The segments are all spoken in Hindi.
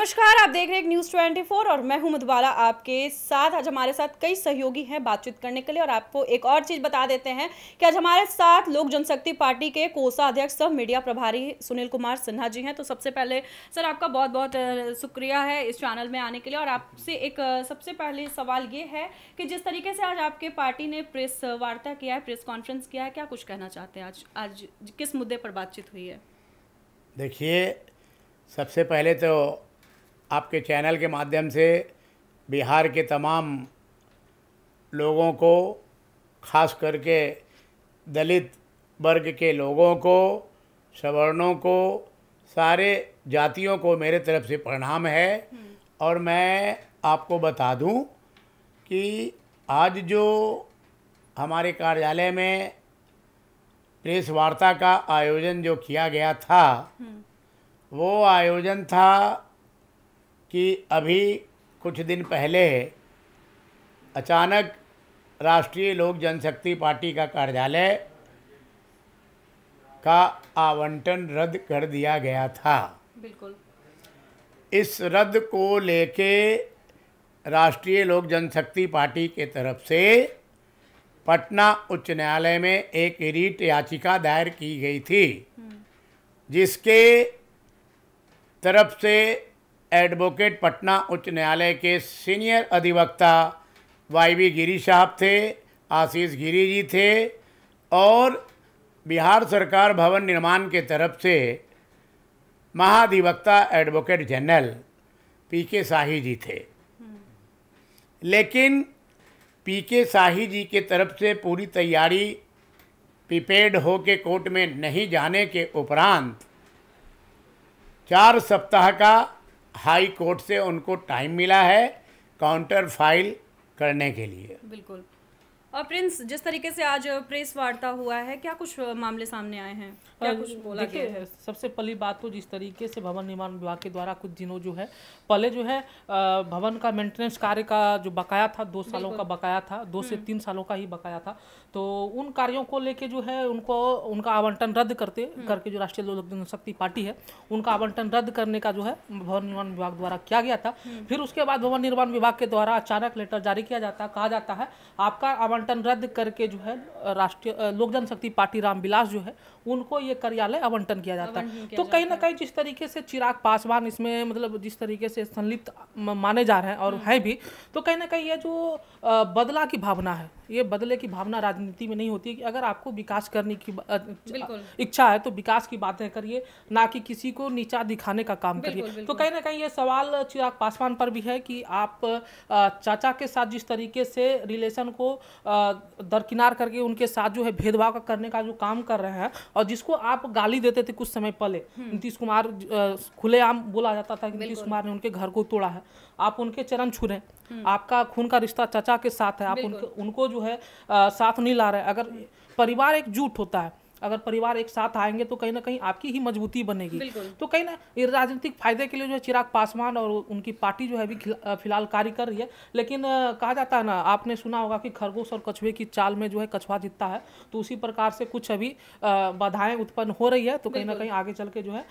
नमस्कार, आप देख रहे हैं न्यूज़ 24 और मैं हूं मधुबाला आपके साथ। आज हमारे साथ कई सहयोगी हैं बातचीत करने के लिए और आपको एक और चीज़ बता देते हैं कि आज हमारे साथ लोक जनशक्ति पार्टी के कोषाध्यक्ष सह मीडिया प्रभारी सुनील कुमार सिन्हा जी हैं। तो सबसे पहले सर आपका बहुत बहुत शुक्रिया है इस चैनल में आने के लिए। और आपसे एक सबसे पहले सवाल ये है कि जिस तरीके से आज आपके पार्टी ने प्रेस वार्ता किया है, प्रेस कॉन्फ्रेंस किया है, क्या कुछ कहना चाहते हैं? आज किस मुद्दे पर बातचीत हुई है? देखिए, सबसे पहले तो आपके चैनल के माध्यम से बिहार के तमाम लोगों को, खास करके दलित वर्ग के लोगों को, सवर्णों को, सारे जातियों को मेरे तरफ से प्रणाम है। और मैं आपको बता दूं कि आज जो हमारे कार्यालय में प्रेस वार्ता का आयोजन जो किया गया था, वो आयोजन था कि अभी कुछ दिन पहले अचानक राष्ट्रीय लोक जनशक्ति पार्टी का कार्यालय का आवंटन रद्द कर दिया गया था। बिल्कुल। इस रद्द को लेके राष्ट्रीय लोक जनशक्ति पार्टी के तरफ से पटना उच्च न्यायालय में एक रिट याचिका दायर की गई थी, जिसके तरफ से एडवोकेट पटना उच्च न्यायालय के सीनियर अधिवक्ता वाई गिरी साहब थे, आशीष गिरी जी थे, और बिहार सरकार भवन निर्माण के तरफ से महाधिवक्ता एडवोकेट जनरल पीके शाही जी थे। लेकिन पीके शाही जी के तरफ से पूरी तैयारी प्रिपेयर्ड हो के कोर्ट में नहीं जाने के उपरांत 4 सप्ताह का हाई कोर्ट से उनको टाइम मिला है काउंटर फाइल करने के लिए। बिल्कुल। और प्रिंस, जिस तरीके से आज प्रेस वार्ता हुआ है, क्या कुछ मामले सामने आए हैं, क्या कुछ बोला गया है? सबसे पहली बात तो जिस तरीके से भवन निर्माण विभाग के द्वारा कुछ दिनों जो है पहले जो है भवन का मेंटेनेंस कार्य का जो बकाया था, 2 सालों का बकाया था, 2 से 3 सालों का ही बकाया था। तो उन कार्यों को लेके जो है उनका आवंटन रद्द करके जो राष्ट्रीय लोक जनशक्ति पार्टी है उनका आवंटन रद्द करने का जो है भवन निर्माण विभाग द्वारा किया गया था। फिर उसके बाद भवन निर्माण विभाग के द्वारा अचानक लेटर जारी किया जाता है, कहा जाता है आपका आवंटन रद्द करके जो है राष्ट्रीय लोक जनशक्ति पार्टी रामविलास जो है उनको ये कार्यालय आवंटन किया जाता है। तो कहीं ना कहीं जिस तरीके से चिराग पासवान इसमें मतलब जिस तरीके से संलिप्त माने जा रहे हैं और है भी, तो कहीं ना कहीं ये जो बदला की भावना है, ये बदले की भावना राजनीति में नहीं होती है कि अगर आपको विकास करने की इच्छा है तो विकास की बातें करिए, ना कि किसी को नीचा दिखाने का काम करिए। तो कहीं ना कहीं ये सवाल चिराग पासवान पर भी है कि आप चाचा के साथ जिस तरीके से रिलेशन को दरकिनार करके उनके साथ जो है भेदभाव करने का जो काम कर रहे हैं, और जिसको आप गाली देते थे कुछ समय पहले, नीतीश कुमार, खुलेआम बोला जाता था कि नीतीश कुमार ने उनके घर को तोड़ा है, आप उनके चरण छू रहे हैं, आपका खून का रिश्ता चाचा के साथ है, आप उनको जो है साथ नहीं ला रहे। अगर परिवार एकजुट होता है, अगर परिवार एक साथ आएंगे तो कहीं ना कहीं आपकी ही मजबूती बनेगी। तो कहीं ना राजनीतिक फायदे के लिए जो है चिराग पासवान और उनकी पार्टी जो है अभी फिलहाल कार्य कर रही है। लेकिन कहा जाता है ना, आपने सुना होगा कि खरगोश और कछुए की चाल में जो है कछुआ जीतता है, तो उसी प्रकार से कुछ अभी बाधाएं उत्पन्न हो रही है। तो कहीं ना कहीं आगे चल के जो है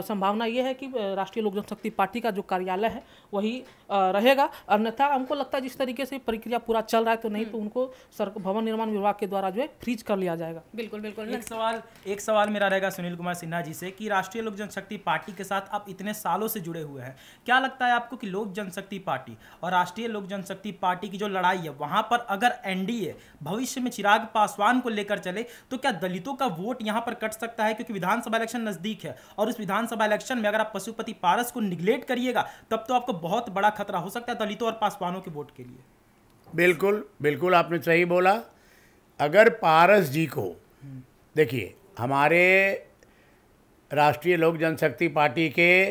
संभावना ये है कि राष्ट्रीय लोक जनशक्ति पार्टी का जो कार्यालय है वही रहेगा। अन्यथा हमको लगता है जिस तरीके से प्रक्रिया पूरा चल रहा है तो नहीं तो उनको भवन निर्माण विभाग के द्वारा जो है फ्रीज कर लिया जाएगा। बिल्कुल बिल्कुल। एक सवाल मेरा रहेगा सुनील कुमार सिन्हा जी से कि राष्ट्रीय लोक जनशक्ति पार्टी के साथ आप इतने सालों से जुड़े हुए हैं, क्या लगता है आपको कि लोक जनशक्ति पार्टी और राष्ट्रीय लोक जनशक्ति पार्टी की जो लड़ाई है वहां पर अगर एनडीए भविष्य में चिराग पासवान को लेकर चले तो क्या दलितों का वोट यहां पर कट सकता है? क्योंकि विधानसभा इलेक्शन नजदीक है और उस विधानसभा इलेक्शन में अगर आप पशुपति पारस को निगलेक्ट करिएगा तब तो आपको बहुत बड़ा खतरा हो सकता है दलितों और पासवानों के वोट के लिए। बिल्कुल बिल्कुल, आपने सही बोला। अगर पारस जी को, देखिए, हमारे राष्ट्रीय लोक जनशक्ति पार्टी के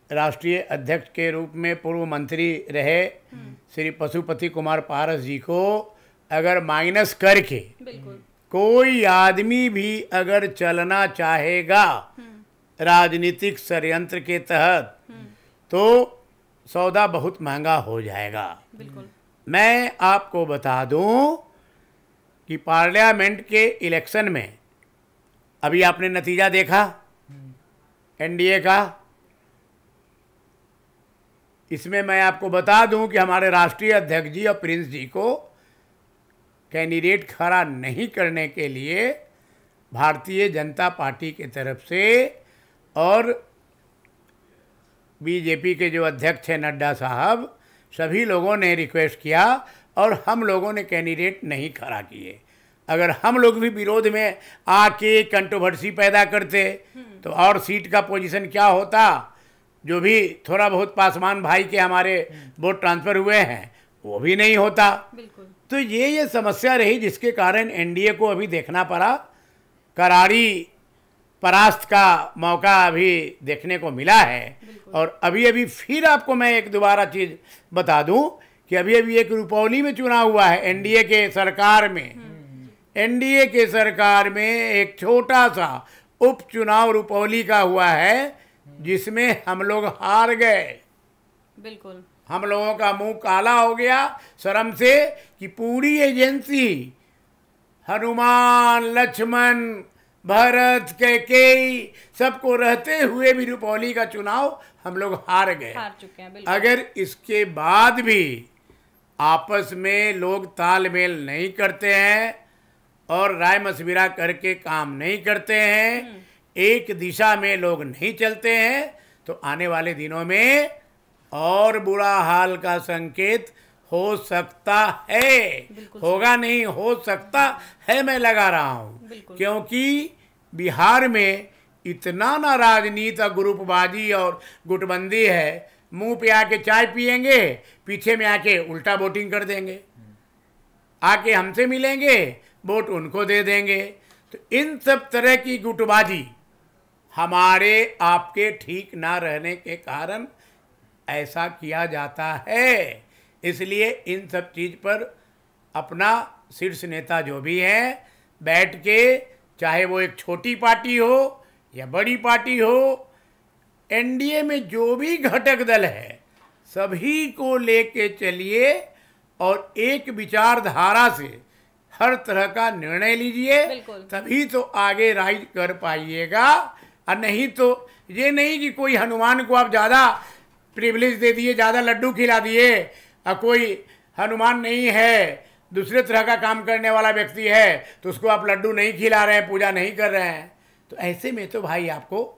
राष्ट्रीय अध्यक्ष के रूप में पूर्व मंत्री रहे श्री पशुपति कुमार पारस जी को अगर माइनस करके कोई आदमी भी अगर चलना चाहेगा राजनीतिक षड्यंत्र के तहत तो सौदा बहुत महंगा हो जाएगा। मैं आपको बता दूं कि पार्लियामेंट के इलेक्शन में अभी आपने नतीजा देखा एनडीए का, इसमें मैं आपको बता दूं कि हमारे राष्ट्रीय अध्यक्ष जी और प्रिंस जी को कैंडिडेट खड़ा नहीं करने के लिए भारतीय जनता पार्टी की तरफ से और बीजेपी के जो अध्यक्ष हैं नड्डा साहब, सभी लोगों ने रिक्वेस्ट किया और हम लोगों ने कैंडिडेट नहीं खड़ा किए। अगर हम लोग भी विरोध में आके कंट्रोवर्सी पैदा करते तो और सीट का पोजीशन क्या होता। जो भी थोड़ा बहुत पासवान भाई के हमारे वोट ट्रांसफ़र हुए हैं वो भी नहीं होता। बिल्कुल। तो ये समस्या रही जिसके कारण एनडीए को अभी देखना पड़ा। करारी परास्त का मौका अभी देखने को मिला है। और अभी अभी फिर आपको मैं एक दोबारा चीज़ बता दूं कि अभी अभी एक रुपौली में चुनाव हुआ है एनडीए के सरकार में। एनडीए के सरकार में एक छोटा सा उपचुनाव रुपौली का हुआ है जिसमें हम लोग हार गए। बिल्कुल। हम लोगों का मुंह काला हो गया शर्म से कि पूरी एजेंसी हनुमान लक्ष्मण भरत कैकेयी सबको रहते हुए भी रुपौली का चुनाव हम लोग हार गए। हार चुके हैं। बिल्कुल। अगर इसके बाद भी आपस में लोग तालमेल नहीं करते हैं और राय मशविरा करके काम नहीं करते हैं, एक दिशा में लोग नहीं चलते हैं, तो आने वाले दिनों में और बुरा हाल का संकेत हो सकता है। होगा नहीं, हो सकता है, मैं लगा रहा हूँ। क्योंकि बिहार में इतना ना राजनीति और ग्रुपबाजी और गुटबंदी है, मुंह पे आके चाय पिएंगे, पीछे में आके उल्टा वोटिंग कर देंगे, आके हमसे मिलेंगे, वोट उनको दे देंगे। तो इन सब तरह की गुटबाजी हमारे आपके ठीक ना रहने के कारण ऐसा किया जाता है। इसलिए इन सब चीज़ पर अपना शीर्ष नेता जो भी हैं बैठ के, चाहे वो एक छोटी पार्टी हो या बड़ी पार्टी हो, एनडीए में जो भी घटक दल है सभी को लेके चलिए और एक विचारधारा से हर तरह का निर्णय लीजिए, तभी तो आगे राइज कर पाइएगा। और नहीं तो ये नहीं कि कोई हनुमान को आप ज़्यादा प्रिविलेज दे दिए, ज़्यादा लड्डू खिला दिए, और कोई हनुमान नहीं है, दूसरे तरह का काम करने वाला व्यक्ति है, तो उसको आप लड्डू नहीं खिला रहे हैं, पूजा नहीं कर रहे हैं, तो ऐसे में तो भाई आपको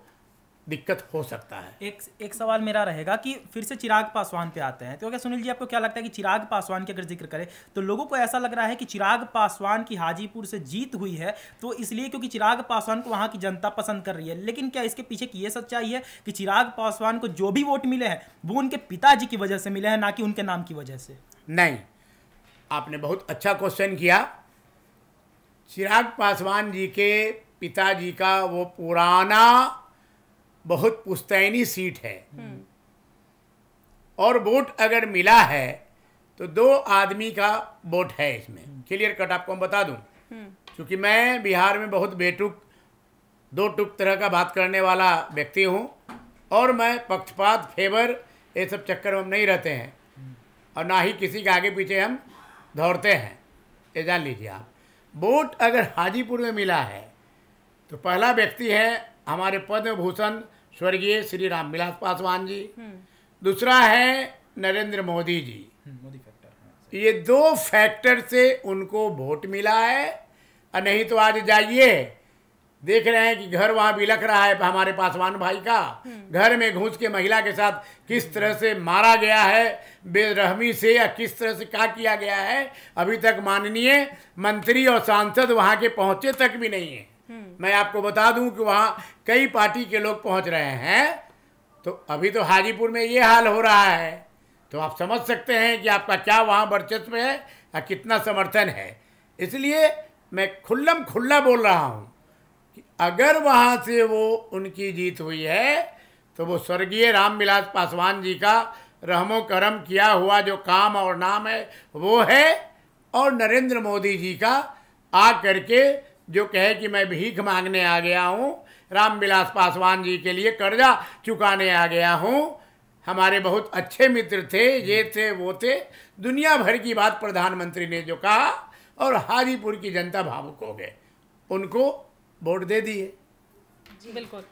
दिक्कत हो सकता है। एक सवाल मेरा रहेगा कि फिर से चिराग पासवान पे आते हैं, तो क्या सुनील जी आपको क्या लगता है कि चिराग पासवान की अगर जिक्र करें तो लोगों को ऐसा लग रहा है कि चिराग पासवान की हाजीपुर से जीत हुई है तो इसलिए क्योंकि चिराग पासवान को वहां की जनता पसंद कर रही है, लेकिन क्या इसके पीछे की ये सच्चाई है कि चिराग पासवान को जो भी वोट मिले हैं वो उनके पिताजी की वजह से मिले हैं, ना कि उनके नाम की वजह से? नहीं, आपने बहुत अच्छा क्वेश्चन किया। चिराग पासवान जी के पिताजी का वो पुराना बहुत पुश्तैनी सीट है और वोट अगर मिला है तो 2 आदमी का वोट है इसमें। क्लियर कट आपको हम बता दूं, क्योंकि मैं बिहार में बहुत बेटुक 2 टुक तरह का बात करने वाला व्यक्ति हूं और मैं पक्षपात फेवर ये सब चक्कर में हम नहीं रहते हैं और ना ही किसी के आगे पीछे हम दौड़ते हैं, ये जान लीजिए आप। वोट अगर हाजीपुर में मिला है तो पहला व्यक्ति है हमारे पद्म भूषण स्वर्गीय श्री रामविलास पासवान जी, दूसरा है नरेंद्र मोदी जी। मोदी फैक्टर, ये 2 फैक्टर से उनको वोट मिला है। और नहीं तो आज जाइए, देख रहे हैं कि घर वहाँ बिलख रहा है हमारे पासवान भाई का, घर में घुस के महिला के साथ किस तरह से मारा गया है बेरहमी से, या किस तरह से क्या किया गया है, अभी तक माननीय मंत्री और सांसद वहाँ के पहुँचे तक भी नहीं है। मैं आपको बता दूं कि वहाँ कई पार्टी के लोग पहुँच रहे हैं, तो अभी तो हाजीपुर में ये हाल हो रहा है, तो आप समझ सकते हैं कि आपका क्या वहाँ वर्चस्व है और कितना समर्थन है। इसलिए मैं खुल्लम खुल्ला बोल रहा हूँ कि अगर वहाँ से वो उनकी जीत हुई है तो वो स्वर्गीय रामविलास पासवान जी का रहमो करम किया हुआ जो काम और नाम है वो है, और नरेंद्र मोदी जी का आ करके जो कहे कि मैं भीख मांगने आ गया हूँ, रामविलास पासवान जी के लिए कर्जा चुकाने आ गया हूँ। हमारे बहुत अच्छे मित्र थे, ये थे वो थे, दुनिया भर की बात प्रधानमंत्री ने जो कहा, और हाजीपुर की जनता भावुक हो गए, उनको वोट दे दिए। जी बिल्कुल।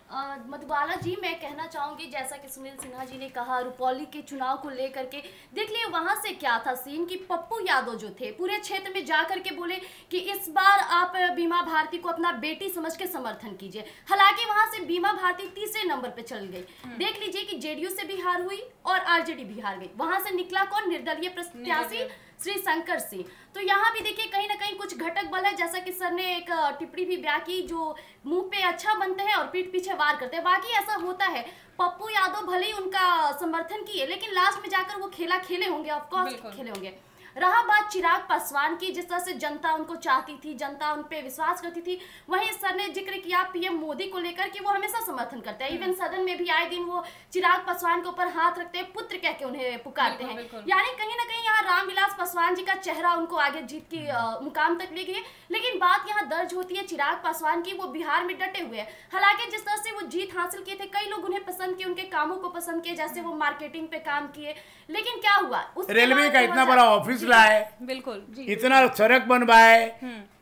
मधुबाला जी, मैं कहना चाहूंगी जैसा कि सुनील सिन्हा जी ने कहा रुपौली के चुनाव को लेकर के, देख लिए वहां से क्या था सीन कि पप्पू यादव जो थे पूरे क्षेत्र में जा करके बोले कि इस बार आप बीमा भारती को अपना बेटी समझ के समर्थन कीजिए। हालांकि वहां से बीमा भारती तीसरे नंबर पे चल गई। देख लीजिए कि जेडीयू से भी हार हुई और आरजेडी भी हार गई। वहां से निकला कौन? निर्दलीय प्रत्याशी श्री शंकर सिंह। तो यहाँ भी देखिए कहीं ना कहीं कुछ घटक बल है, जैसा कि सर ने एक टिप्पणी भी ब्याह की, जो मुंह पे अच्छा बनते हैं और पीठ पीछे वार करते हैं। वाकई ऐसा होता है। पप्पू यादव भले ही उनका समर्थन किए, लेकिन लास्ट में जाकर वो खेला खेले होंगे, ऑफकोर्स खेले होंगे। रहा बात चिराग पासवान की, जिस तरह से जनता उनको चाहती थी, जनता उन पे विश्वास करती थी, वहीं सर ने जिक्र किया पीएम मोदी को लेकर कि वो हमेशा समर्थन करते हैं। इवन सदन में भी आए दिन वो चिराग पासवान के ऊपर हाथ रखते हैं, पुत्र कह के उन्हें पुकारते हैं। यानी कहीं ना कहीं यहाँ रामविलास पासवान जी का चेहरा उनको आगे जीत की मुकाम तक ले गई। लेकिन बात यहाँ दर्ज होती है चिराग पासवान की, वो बिहार में डटे हुए हैं। हालांकि जिस तरह से वो जीत हासिल किए थे, कई लोग उन्हें पसंद किए, उनके कामों को पसंद किए, जैसे वो मार्केटिंग पे काम किए। लेकिन क्या हुआ? रेलवे का इतना बड़ा ऑफिस लाए, बिल्कुल इतना सड़क बनवाए,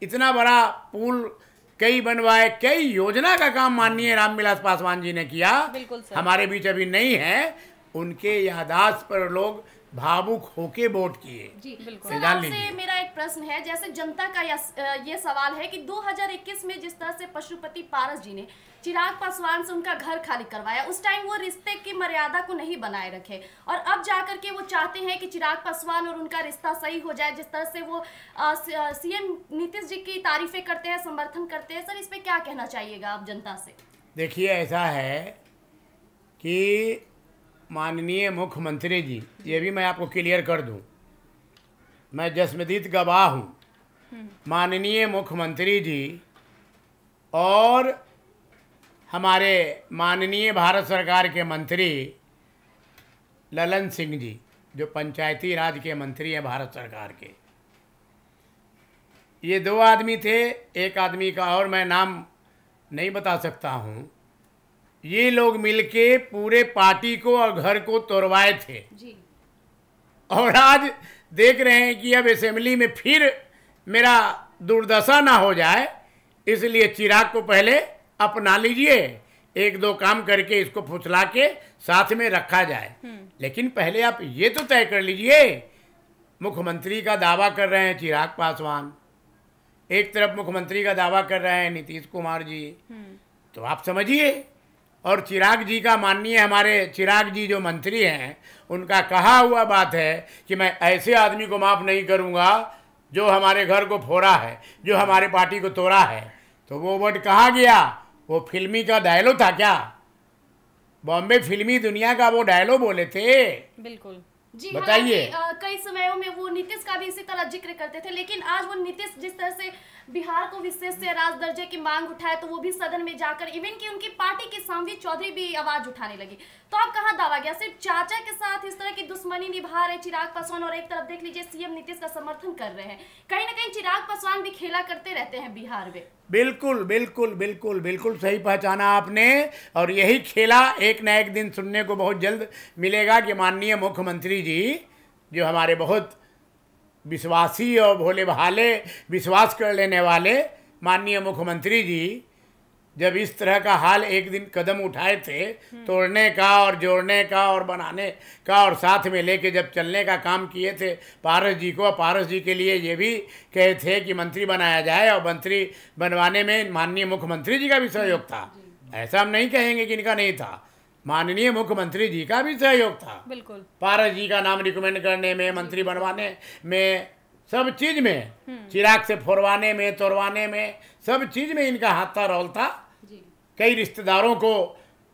इतना बड़ा पुल कई बनवाए, कई योजना का काम माननीय रामविलास पासवान जी ने किया। हमारे बीच अभी नहीं है, उनके यादाश्त पर लोग भावुक होके वोट किए। जी बिल्कुल। सर आपसे मेरा एक प्रश्न है, जैसे जनता का ये सवाल है कि 2021 में जिस तरह से पशुपति पारस जी ने चिराग पासवान से उनका घर खाली करवाया, उस टाइम वो रिश्ते की मर्यादा को नहीं बनाए रखे, और अब जाकर के वो चाहते हैं कि चिराग पासवान और उनका रिश्ता सही हो जाए। जिस तरह से वो सीएम नीतीश जी की तारीफें करते हैं, समर्थन करते हैं, सर इस पे क्या कहना चाहिएगा आप जनता से? देखिए ऐसा है कि माननीय मुख्यमंत्री जी, ये भी मैं आपको क्लियर कर दूं, मैं जस्मदीद गवाह हूँ। माननीय मुख्यमंत्री जी और हमारे माननीय भारत सरकार के मंत्री ललन सिंह जी, जो पंचायती राज के मंत्री हैं भारत सरकार के, ये दो आदमी थे। एक आदमी का और मैं नाम नहीं बता सकता हूँ। ये लोग मिलके पूरे पार्टी को और घर को तोड़वाए थे जी। और आज देख रहे हैं कि अब असेंबली में फिर मेरा दुर्दशा ना हो जाए, इसलिए चिराग को पहले अपना लीजिए, एक दो काम करके इसको फुसला के साथ में रखा जाए। लेकिन पहले आप ये तो तय कर लीजिए, मुख्यमंत्री का दावा कर रहे हैं चिराग पासवान, एक तरफ मुख्यमंत्री का दावा कर रहे हैं नीतीश कुमार जी, तो आप समझिए। और चिराग जी का, माननीय हमारे चिराग जी जो मंत्री हैं, उनका कहा हुआ बात है कि मैं ऐसे आदमी को माफ़ नहीं करूंगा जो हमारे घर को फोड़ा है, जो हमारे पार्टी को तोड़ा है। तो वो वर्ड कहा गया, वो फिल्मी का डायलॉग था क्या? बॉम्बे फिल्मी दुनिया का वो डायलॉग बोले थे। बिल्कुल जी। बताइए, कई समयों में वो नीतीश का भी इसी तरह जिक्र करते थे, लेकिन आज वो नीतीश जिस तरह से बिहार को विशेष से राज दर्जे की मांग उठाए, तो वो भी सदन में जाकर इवन की उनकी पार्टी की सांवी चौधरी भी आवाज उठाने लगी। तो अब कहाँ दावा गया? सिर्फ चाचा के साथ इस तरह की दुश्मनी निभा रहे चिराग पासवान, और एक तरफ देख लीजिए सीएम नीतीश का समर्थन कर रहे हैं। कहीं ना कहीं चिराग पासवान भी खेला करते रहते हैं बिहार में। बिल्कुल बिल्कुल बिल्कुल बिल्कुल सही पहचाना आपने, और यही खेला एक न एक दिन सुनने को बहुत जल्द मिलेगा कि माननीय मुख्यमंत्री जी, जो हमारे बहुत विश्वासी और भोले भाले विश्वास कर लेने वाले माननीय मुख्यमंत्री जी, जब इस तरह का हाल एक दिन कदम उठाए थे तोड़ने का और जोड़ने का और बनाने का, और साथ में लेके जब चलने का काम किए थे पारस जी को, पारस जी के लिए ये भी कहे थे कि मंत्री बनाया जाए, और मंत्री बनवाने में माननीय मुख्यमंत्री जी का भी सहयोग था। ऐसा हम नहीं कहेंगे कि इनका नहीं था, माननीय मुख्यमंत्री जी का भी सहयोग था। बिल्कुल। पारस जी का नाम रिकमेंड करने में, मंत्री बनवाने में, सब चीज में, चिराग से फोड़वाने में, तोड़वाने में, सब चीज में इनका हाथ था, रोल था। कई रिश्तेदारों को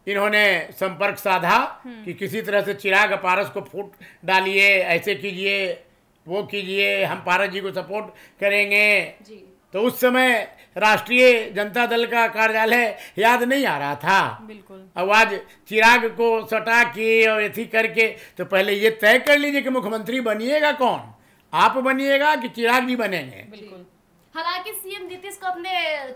इन्होंने संपर्क साधा कि किसी तरह से चिराग पारस को फूट डालिए, ऐसे कीजिए, वो कीजिए, हम पारस जी को सपोर्ट करेंगे जी। तो उस समय राष्ट्रीय जनता दल का कार्यालय याद नहीं आ रहा था। बिल्कुल। अब आज चिराग को सटा के और ऐसी करके, तो पहले ये तय कर लीजिए कि मुख्यमंत्री बनिएगा कौन, आप बनिएगा कि चिराग जी बनेंगे। बिल्कुल। हालांकि सीएम नीतीश को अपने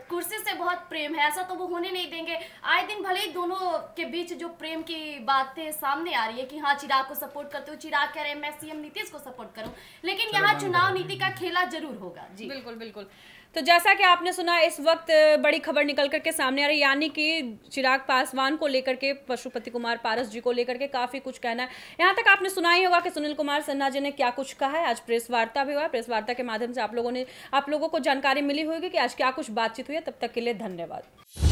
कुर्सी से बहुत प्रेम है, ऐसा तो वो होने नहीं देंगे। आए दिन भले ही दोनों के बीच जो प्रेम की बातें सामने आ रही है कि हाँ चिराग को सपोर्ट करते हो, चिराग कह रहे हैं मैं सीएम नीतीश को सपोर्ट करूं, लेकिन यहाँ चुनाव नीति का खेला जरूर होगा जी। बिल्कुल बिल्कुल। तो जैसा कि आपने सुना, इस वक्त बड़ी खबर निकल करके सामने आ रही, यानी कि चिराग पासवान को लेकर के, पशुपति कुमार पारस जी को लेकर के काफी कुछ कहना है। यहाँ तक आपने सुना ही होगा कि सुनील कुमार सिन्हा जी ने क्या कुछ कहा है। आज प्रेस वार्ता भी हुआ, प्रेस वार्ता के माध्यम से आप लोगों को जानकारी मिली होगी कि आज क्या कुछ बातचीत हुई है। तब तक के लिए धन्यवाद।